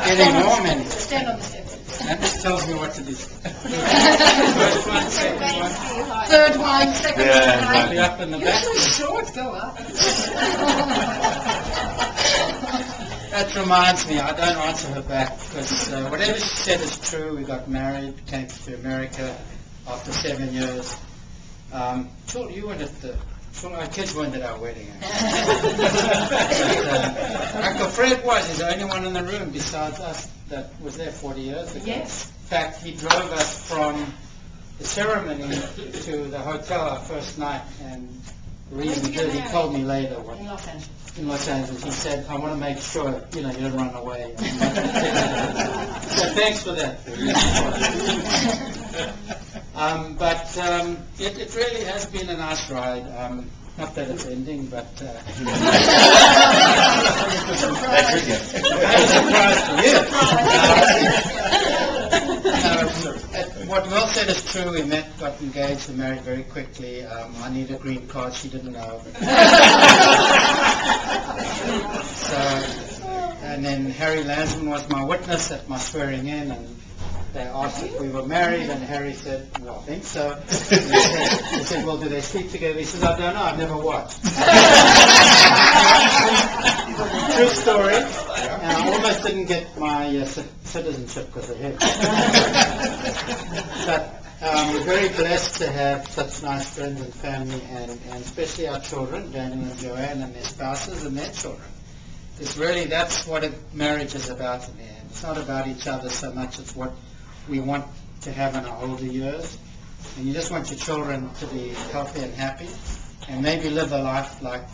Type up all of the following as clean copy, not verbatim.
Getting warm in here. Stand on the steps. That just tells me what to do. First one, second one. Third one, second Yeah, one. Be up in the back. Short, go up. That reminds me, I don't answer her back because whatever she said is true. We got married, came to America after 7 years. Phil, you weren't at the... Our kids weren't at our wedding. Uncle Fred was. He's the only one in the room besides us that was there 40 years ago. Yes. In fact, he drove us from the ceremony to the hotel our first night, and the reason he did, he told me later what, In Los Angeles. in Los Angeles. He said, I want to make sure, you didn't run away. So thanks for that. But it really has been a nice ride. Not that it's ending, but That's what Will said is true. We met, got engaged, and married very quickly. I need a green card. She didn't know. And then Harry Lansman was my witness at my swearing in, and they asked if we were married, and Harry said, well, I think so. He said, well, do they sleep together? He says, I don't know, I've never watched. True story. And I almost didn't get my citizenship because of him. But we're very blessed to have such nice friends and family, and especially our children, Daniel and Joanne, and their spouses and their children. Because really that's what a marriage is about in the end. It's not about each other so much, it's what we want to have in our older years. And you just want your children to be healthy and happy, and maybe live a life like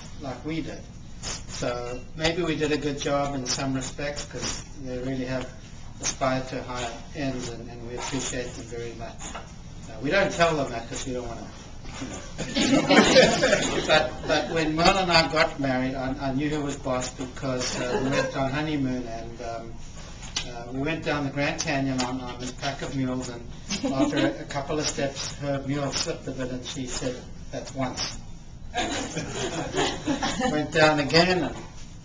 we did. So maybe we did a good job in some respects, because they really have aspired to higher ends, and we appreciate them very much. We don't tell them that because we don't want to. But when Mel and I got married, I knew who was boss, because we went on honeymoon, and we went down the Grand Canyon on this pack of mules, and after a couple of steps, her mule slipped a bit, and she said, that's once. Went down again, and a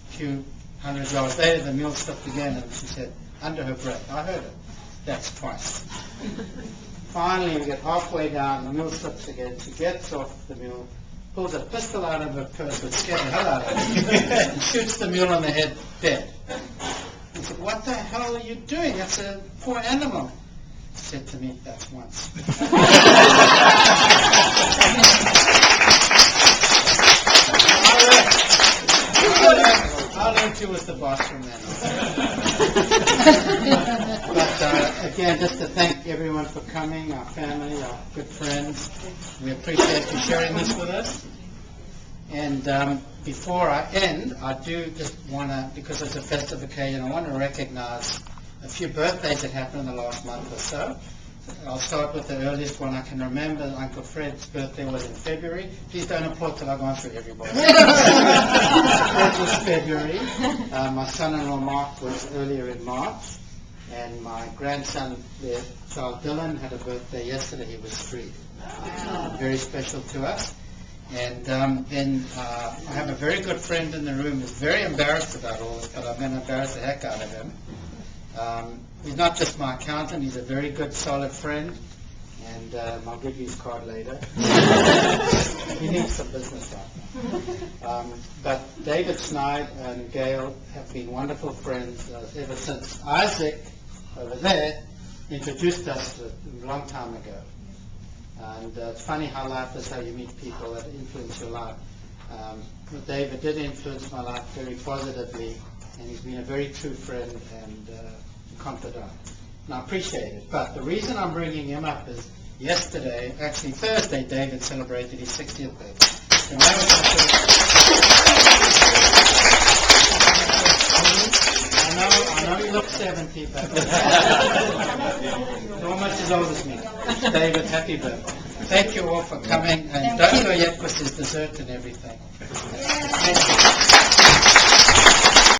few hundred yards later, the mule slipped again, and she said, under her breath, I heard it, that's twice. Finally, we get halfway down, the mule slips again. She gets off the mule, pulls a pistol out of her purse, which scared the hell out of her, and shoots the mule on the head, dead. I said, what the hell are you doing? That's a poor animal. She said to me, that's once. I learned she was the boss from then on. But again, just to thank everyone for coming, our family, our good friends. We appreciate you sharing this with us. And before I end, I do just want to, because it's a festive occasion, I want to recognize a few birthdays that happened in the last month or so. I'll start with the earliest one I can remember. Uncle Fred's birthday was in February. Please don't applaud till I've gone through everybody. Fred was February. My son-in-law Mark was earlier in March. And my grandson, Charles Dillon, had a birthday yesterday. He was 3. Very special to us. And then I have a very good friend in the room who's very embarrassed about all this, but I'm going to embarrass the heck out of him. He's not just my accountant, he's a very good, solid friend, and I'll give you his card later. He needs some business right now. But David Schneid and Gail have been wonderful friends ever since Isaac, over there, introduced us a long time ago. And it's funny how life is, how you meet people that influence your life. David did influence my life very positively, and he's been a very true friend and confidant. And I appreciate it. But the reason I'm bringing him up is yesterday, actually Thursday, David celebrated his 60th birthday. And that was I know he looks 70, but he's almost as old as me. David, happy birthday. Thank you all for coming, and don't go yet because there's dessert and everything. Thank you.